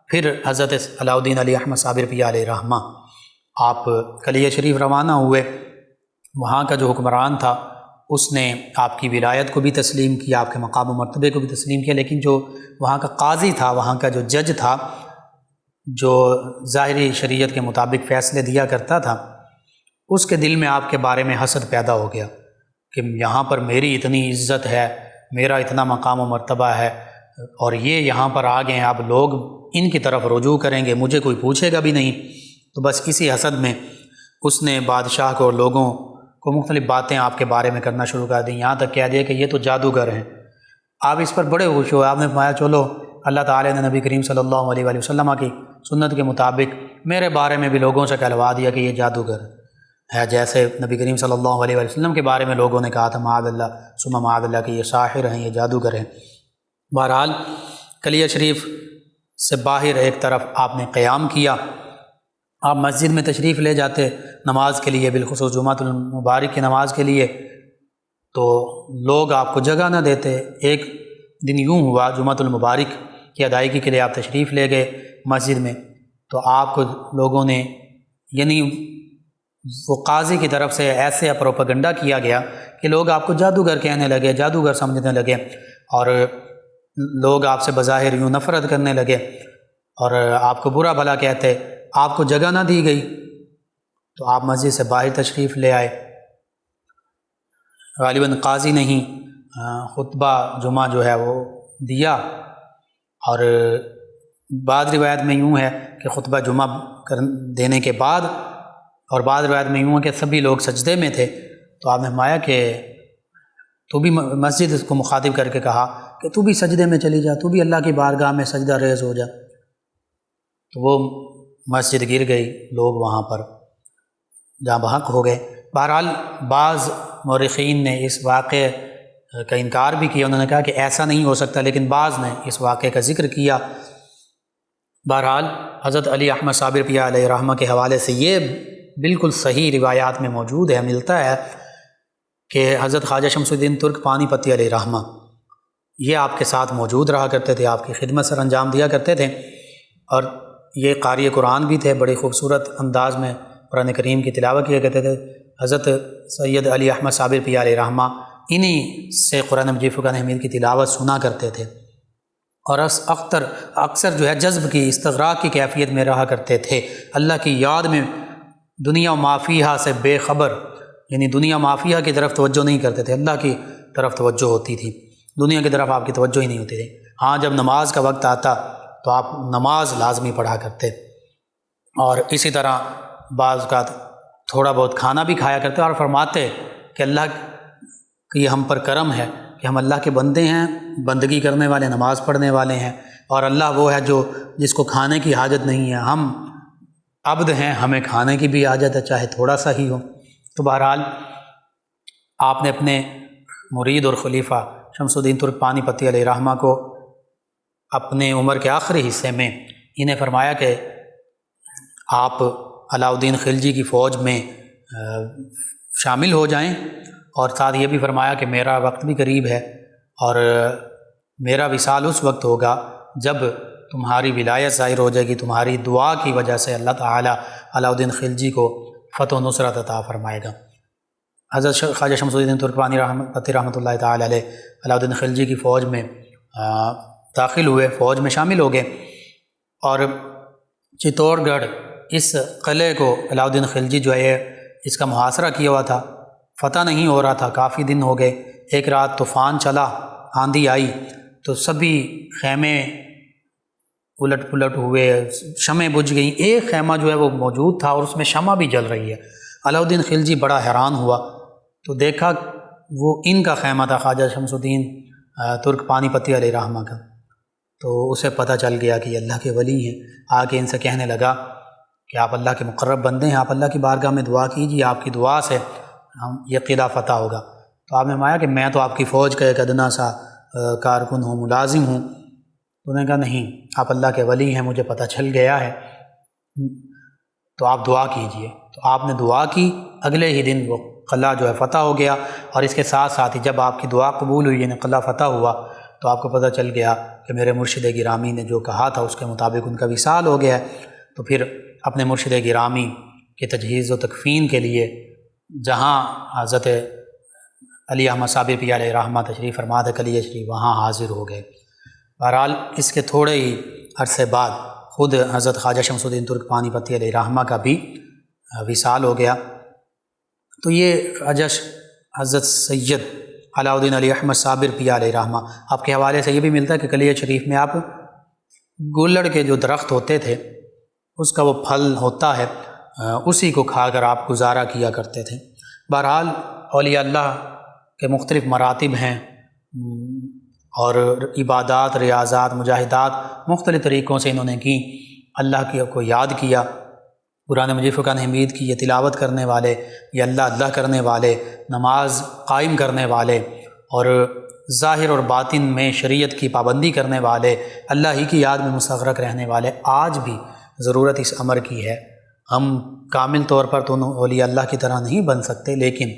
پھر حضرت علاؤ الدین علی احمد صابر پیر علیہ رحمہ آپ کلیر شریف روانہ ہوئے، وہاں کا جو حکمران تھا اس نے آپ کی ولایت کو بھی تسلیم کیا، آپ کے مقام و مرتبے کو بھی تسلیم کیا، لیکن جو وہاں کا قاضی تھا، وہاں کا جو جج تھا، جو ظاہری شریعت کے مطابق فیصلے دیا کرتا تھا، اس کے دل میں آپ کے بارے میں حسد پیدا ہو گیا کہ یہاں پر میری اتنی عزت ہے، میرا اتنا مقام و مرتبہ ہے، اور یہ یہاں پر آ گئے ہیں، اب لوگ ان کی طرف رجوع کریں گے، مجھے کوئی پوچھے گا بھی نہیں۔ تو بس اسی حسد میں اس نے بادشاہ کو اور لوگوں کو مختلف باتیں آپ کے بارے میں کرنا شروع کر دیں، یہاں تک کہہ دیا کہ یہ تو جادوگر ہیں۔ آپ اس پر بڑے خوش ہوئے، آپ نے فرمایا چلو اللہ تعالیٰ نے نبی کریم صلی اللہ علیہ وآلہ وسلم کی سنت کے مطابق میرے بارے میں بھی لوگوں سے کہلوا دیا کہ یہ جادوگر ہے، جیسے نبی کریم صلی اللہ علیہ وآلہ وسلم کے بارے میں لوگوں نے کہا تھا معاذ اللہ ثم معاذ اللہ کہ یہ ساحر ہیں، یہ جادوگر ہیں۔ بہرحال کلیر شریف سے باہر ایک طرف آپ نے قیام کیا، آپ مسجد میں تشریف لے جاتے نماز کے لیے، بالخصوص جمعۃ المبارک کی نماز کے لیے، تو لوگ آپ کو جگہ نہ دیتے۔ ایک دن یوں ہوا، جمعۃ المبارک کی ادائیگی کے لیے آپ تشریف لے گئے مسجد میں، تو آپ کو لوگوں نے یعنی وہ قاضی کی طرف سے ایسے پروپیگنڈا کیا گیا کہ لوگ آپ کو جادوگر کہنے لگے، جادوگر سمجھنے لگے، اور لوگ آپ سے بظاہر یوں نفرت کرنے لگے اور آپ کو برا بھلا کہتے۔ آپ کو جگہ نہ دی گئی تو آپ مسجد سے باہر تشریف لے آئے۔ غالباً قاضی نہیں، خطبہ جمعہ جو ہے وہ دیا، اور بعض روایت میں یوں ہے کہ خطبہ جمعہ دینے کے بعد، اور بعض روایت میں یوں ہے کہ سبھی لوگ سجدے میں تھے، تو آپ نے فرمایا کہ تو بھی مسجد کو مخاطب کر کے کہا کہ تو بھی سجدے میں چلی جا، تو بھی اللہ کی بارگاہ میں سجدہ ریز ہو جا۔ تو وہ مسجد گر گئی، لوگ وہاں پر جہاں بحق ہو گئے۔ بہرحال بعض مورخین نے اس واقعے کا انکار بھی کیا، انہوں نے کہا کہ ایسا نہیں ہو سکتا، لیکن بعض نے اس واقعے کا ذکر کیا۔ بہرحال حضرت علی احمد صابر پیر علیہ رحمہ کے حوالے سے یہ بالکل صحیح روایات میں موجود ہے، ملتا ہے کہ حضرت خواجہ شمس الدین ترک پانی پتی علیہ رحمہ یہ آپ کے ساتھ موجود رہا کرتے تھے، آپ کی خدمت سر انجام دیا کرتے تھے، اور یہ قاری قرآن بھی تھے، بڑی خوبصورت انداز میں قرآن کریم کی تلاوت کیا کرتے تھے۔ حضرت سید علی احمد صابر پیر علیہ رحمہ انہی سے قرآن مجید فرقان حمید کی تلاوت سنا کرتے تھے، اور اکثر جو ہے جذب کی استغراق کی کیفیت میں رہا کرتے تھے، اللہ کی یاد میں دنیا و مافیہ سے بے خبر، یعنی دنیا مافیہ کی طرف توجہ نہیں کرتے تھے، اللہ کی طرف توجہ ہوتی تھی، دنیا کی طرف آپ کی توجہ ہی نہیں ہوتی تھی۔ ہاں جب نماز کا وقت آتا تو آپ نماز لازمی پڑھا کرتے، اور اسی طرح بعض اوقات تھوڑا بہت کھانا بھی کھایا کرتے، اور فرماتے کہ اللہ کی ہم پر کرم ہے کہ ہم اللہ کے بندے ہیں، بندگی کرنے والے، نماز پڑھنے والے ہیں، اور اللہ وہ ہے جس کو کھانے کی حاجت نہیں ہے، ہم عبد ہیں، ہمیں کھانے کی بھی حاجت ہے چاہے تھوڑا سا ہی ہو۔ تو بہرحال آپ نے اپنے مرید اور خلیفہ شمس الدین ترک پانی پتی علیہ رحمہ کو اپنے عمر کے آخری حصے میں انہیں فرمایا کہ آپ علاء الدین خلجی کی فوج میں شامل ہو جائیں، اور ساتھ یہ بھی فرمایا کہ میرا وقت بھی قریب ہے، اور میرا وصال اس وقت ہوگا جب تمہاری ولایت ظاہر ہو جائے گی، تمہاری دعا کی وجہ سے اللہ تعالیٰ علاء الدین خلجی کو فتح و نصرت عطا فرمائے گا۔ حضرت خواجہ شمس الدین ترکمانی رحمۃ اللہ تعالیٰ علیہ علاء الدین خلجی کی فوج میں داخل ہوئے، فوج میں شامل ہو گئے، اور چتور گڑھ اس قلعے کو علاء الدین خلجی جو ہے اس کا محاصرہ کیا ہوا تھا، فتح نہیں ہو رہا تھا، کافی دن ہو گئے۔ ایک رات طوفان چلا، آندھی آئی، تو سبھی خیمے الٹ پلٹ ہوئے، شمعیں بجھ گئیں، ایک خیمہ جو ہے وہ موجود تھا اور اس میں شمع بھی جل رہی ہے۔ علاء الدین خلجی بڑا حیران ہوا، تو دیکھا وہ ان کا خیمہ تھا، خواجہ شمس الدین ترک پانی پتی علیہ رحمہ کا، تو اسے پتہ چل گیا کہ یہ اللہ کے ولی ہیں۔ آ کے ان سے کہنے لگا کہ آپ اللہ کے مقرب بندے ہیں، آپ اللہ کی بارگاہ میں دعا کیجیے، آپ کی دعا سے یہ قلعہ فتح ہوگا۔ تو آپ نے فرمایا کہ میں تو آپ کی فوج کا ایک ادنا سا کارکن ہوں، ملازم ہوں۔ تو انہوں نے کہا نہیں، آپ اللہ کے ولی ہیں، مجھے پتہ چل گیا ہے، تو آپ دعا کیجئے۔ تو آپ نے دعا کی، اگلے ہی دن وہ قلعہ جو ہے فتح ہو گیا، اور اس کے ساتھ ساتھ ہی جب آپ کی دعا قبول ہوئی، یعنی قلعہ فتح ہوا، تو آپ کو پتہ چل گیا کہ میرے مرشد گرامی نے جو کہا تھا اس کے مطابق ان کا وصال ہو گیا ہے۔ تو پھر اپنے مرشد گرامی کی تجہیز و تکفین کے لیے جہاں حضرت علی احمد صابر پیر علیہ رحمہ تشریف فرما تھے کلیہ شریف، وہاں حاضر ہو گئے۔ بہرحال اس کے تھوڑے ہی عرصے بعد خود حضرت خواجہ شمس الدین ترک پانی پتی علیہ رحمہ کا بھی وصال ہو گیا۔ تو یہ خواجہ حضرت سید علاء الدین علی احمد صابر پیر علیہ رحمہ، آپ کے حوالے سے یہ بھی ملتا ہے کہ کلیہ شریف میں آپ گولڑ کے جو درخت ہوتے تھے اس کا وہ پھل ہوتا ہے، اسی کو کھا کر آپ گزارا کیا کرتے تھے۔ بہرحال اولیاء اللہ کے مختلف مراتب ہیں، اور عبادات، ریاضات، مجاہدات مختلف طریقوں سے انہوں نے کی، اللہ کو یاد کیا، قرآن مجید فرقان حمید کی یہ تلاوت کرنے والے، یہ اللہ کرنے والے، نماز قائم کرنے والے، اور ظاہر اور باطن میں شریعت کی پابندی کرنے والے، اللہ ہی کی یاد میں مستغرق رہنے والے، آج بھی ضرورت اس امر کی ہے۔ ہم کامل طور پر تو اولیاء اللہ کی طرح نہیں بن سکتے، لیکن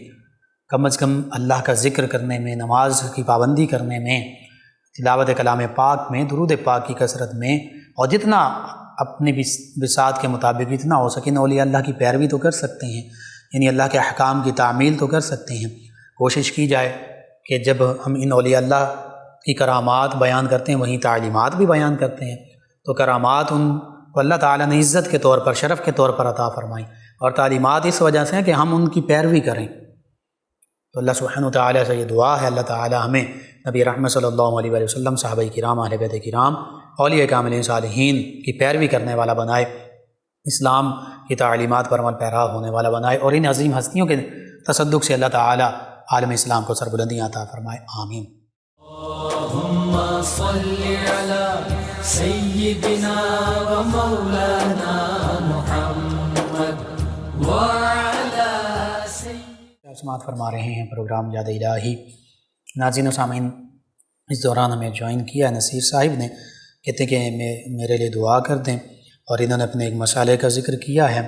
کم از کم اللہ کا ذکر کرنے میں، نماز کی پابندی کرنے میں، تلاوت کلام پاک میں، درود پاک کی کثرت میں، اور جتنا اپنی بساط کے مطابق جتنا ہو سکے اولیاء اللہ کی پیروی تو کر سکتے ہیں، یعنی اللہ کے احکام کی تعمیل تو کر سکتے ہیں۔ کوشش کی جائے کہ جب ہم ان اولیاء اللہ کی کرامات بیان کرتے ہیں، وہیں تعلیمات بھی بیان کرتے ہیں، تو کرامات ان کو اللہ تعالیٰ نے عزت کے طور پر، شرف کے طور پر عطا فرمائیں، اور تعلیمات اس وجہ سے ہیں کہ ہم ان کی پیروی کریں۔ تو اللہ سبحانہ و تعالیٰ سے یہ دعا ہے، اللہ تعالیٰ ہمیں نبی رحمت صلی اللہ علیہ وآلہ وسلم، صحابہ کرام، اہل بیت کرام، اولیاء کاملین صالحین کی پیروی کرنے والا بنائے، اسلام کی تعلیمات پر عمل پیرا ہونے والا بنائے، اور ان عظیم ہستیوں کے تصدق سے اللہ تعالیٰ عالم اسلام کو سربلندیاں عطا فرمائے، آمین۔ اللہم صلی علی سیدنا و مولانا محمد وعلی آپ سماعت فرما رہے ہیں پروگرام یاد الہی۔ ناظرین و سامعین، اس دوران ہمیں جوائن کیا نصیر صاحب نے، کہتے ہیں کہ میرے لیے دعا کر دیں، اور انہوں نے اپنے ایک مسئلے کا ذکر کیا ہے۔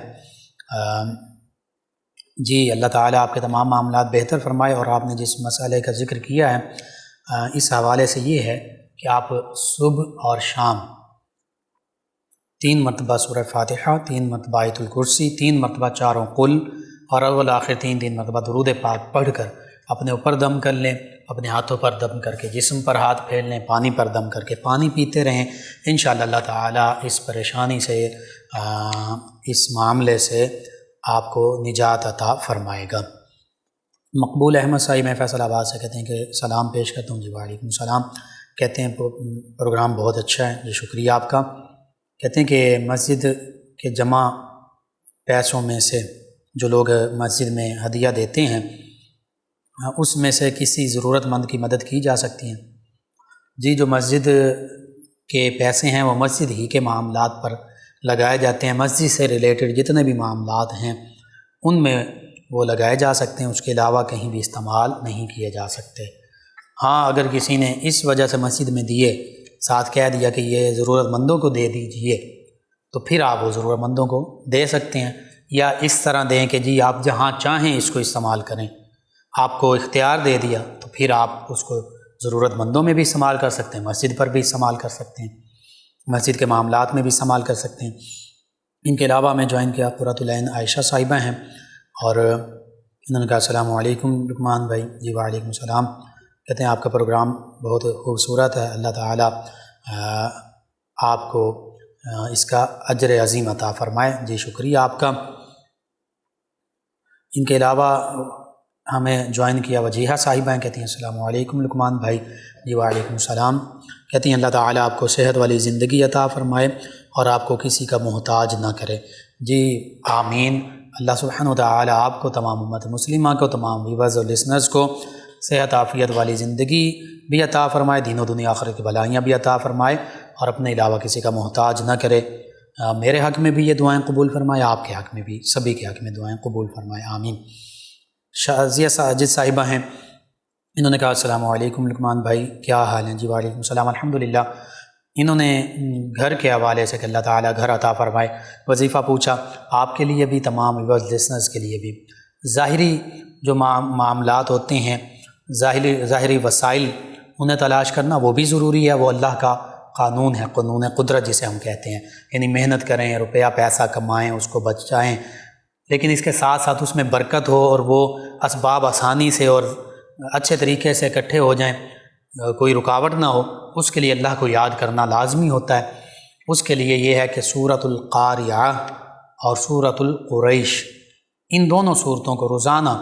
جی اللہ تعالیٰ آپ کے تمام معاملات بہتر فرمائے، اور آپ نے جس مسئلے کا ذکر کیا ہے اس حوالے سے یہ ہے کہ آپ صبح اور شام 3 مرتبہ سورہ فاتحہ، 3 مرتبہ آیت الکرسی، 3 مرتبہ چاروں قل، اور اول آخر 3 مرتبہ درود پاک پڑھ کر اپنے اوپر دم کر لیں، اپنے ہاتھوں پر دم کر کے جسم پر ہاتھ پھیر لیں، پانی پر دم کر کے پانی پیتے رہیں، انشاءاللہ اللہ تعالیٰ اس پریشانی سے، اس معاملے سے آپ کو نجات عطا فرمائے گا۔ مقبول احمد صاحب میں فیصل آباد سے کہتے ہیں کہ سلام پیش کرتا ہوں۔ جی وعلیکم السلام۔ کہتے ہیں پروگرام بہت اچھا ہے، جی شکریہ آپ کا۔ کہتے ہیں کہ مسجد کے جمع پیسوں میں سے جو لوگ مسجد میں ہدیہ دیتے ہیں، اس میں سے کسی ضرورت مند کی مدد کی جا سکتی ہے؟ جی جو مسجد کے پیسے ہیں وہ مسجد ہی کے معاملات پر لگائے جاتے ہیں، مسجد سے ریلیٹڈ جتنے بھی معاملات ہیں ان میں وہ لگائے جا سکتے ہیں، اس کے علاوہ کہیں بھی استعمال نہیں کیے جا سکتے۔ ہاں اگر کسی نے اس وجہ سے مسجد میں دیے، ساتھ کہہ دیا کہ یہ ضرورت مندوں کو دے دیجئے، تو پھر آپ وہ ضرورت مندوں کو دے سکتے ہیں، یا اس طرح دیں کہ جی آپ جہاں چاہیں اس کو استعمال کریں، آپ کو اختیار دے دیا تو پھر آپ اس کو ضرورت مندوں میں بھی استعمال کر سکتے ہیں، مسجد پر بھی استعمال کر سکتے ہیں، مسجد کے معاملات میں بھی استعمال کر سکتے ہیں۔ ان کے علاوہ میں جوائن کیا قرۃ العین عائشہ صاحبہ ہیں، اور انہوں نے کہا السلام علیکم لقمان بھائی۔ جی وعلیکم السلام۔ کہتے ہیں آپ کا پروگرام بہت خوبصورت ہے، اللہ تعالیٰ آپ کو اس کا اجر عظیم عطا فرمائے۔ جی شکریہ آپ کا۔ ان کے علاوہ ہمیں جوائن کیا وجیہہ صاحبہ ہیں، کہتی ہیں السلام علیکم لقمان بھائی۔ جی وعلیکم السلام۔ کہتی ہیں اللہ تعالیٰ آپ کو صحت والی زندگی عطا فرمائے اور آپ کو کسی کا محتاج نہ کرے۔ جی آمین۔ اللہ سبحانہ و تعالیٰ آپ کو، تمام امت مسلمہ کو، تمام ویورز اور لسنرز کو صحت عافیت والی زندگی بھی عطا فرمائے، دین و دنیا آخرت کی بھلائیاں بھی عطا فرمائے، اور اپنے علاوہ کسی کا محتاج نہ کرے۔ میرے حق میں بھی یہ دعائیں قبول فرمائے، آپ کے حق میں بھی، سبھی کے حق میں دعائیں قبول فرمائے، آمین۔ شازیہ ساجد صاحبہ ہیں، انہوں نے کہا السلام علیکم لقمان بھائی، کیا حال ہیں؟ جی وعلیکم السلام، الحمدللہ۔ انہوں نے گھر کے حوالے سے کہ اللہ تعالیٰ گھر عطا فرمائے وظیفہ پوچھا، آپ کے لیے بھی، تمام ویورز لسنرز کے لیے بھی۔ ظاہری جو معاملات ہوتے ہیں، ظاہری وسائل انہیں تلاش کرنا وہ بھی ضروری ہے، وہ اللہ کا قانون ہے، قانون قدرت جسے ہم کہتے ہیں، یعنی محنت کریں، روپیہ پیسہ کمائیں، اس کو بچائیں، لیکن اس کے ساتھ ساتھ اس میں برکت ہو اور وہ اسباب آسانی سے اور اچھے طریقے سے اکٹھے ہو جائیں، کوئی رکاوٹ نہ ہو، اس کے لیے اللہ کو یاد کرنا لازمی ہوتا ہے۔ اس کے لیے یہ ہے کہ سورۃ القاریہ اور سورۃ القریش، ان دونوں صورتوں کو روزانہ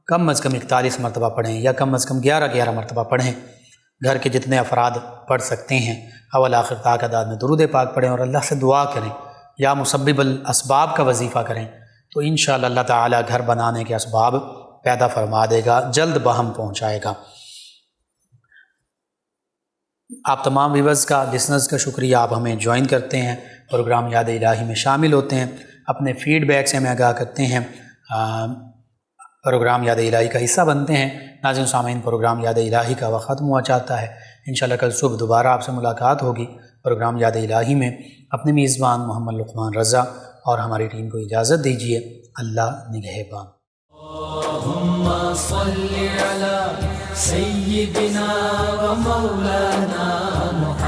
کم از کم 41 مرتبہ پڑھیں، یا کم از کم 11 مرتبہ پڑھیں۔ گھر کے جتنے افراد پڑھ سکتے ہیں، اول آخر تا تعداد میں درود پاک پڑھیں اور اللہ سے دعا کریں، یا مسبب الاسباب کا وظیفہ کریں، تو انشاءاللہ اللہ تعالیٰ گھر بنانے کے اسباب پیدا فرما دے گا، جلد بہم پہنچائے گا۔ آپ تمام ویورز کا، لسنرز کا شکریہ، آپ ہمیں جوائن کرتے ہیں، پروگرام یاد الہی میں شامل ہوتے ہیں، اپنے فیڈ بیک سے ہمیں آگاہ کرتے ہیں، پروگرام یاد الہی کا حصہ بنتے ہیں۔ ناظرین سامعین، پروگرام یاد الہی کا وقت ختم ہوا چاہتا ہے، انشاءاللہ کل صبح دوبارہ آپ سے ملاقات ہوگی پروگرام یاد الہی میں۔ اپنے میزبان محمد لقمان رضا اور ہماری ٹیم کو اجازت دیجیے، اللہ نگہبان۔ اللہم صلی علی سیدنا و مولانا محمد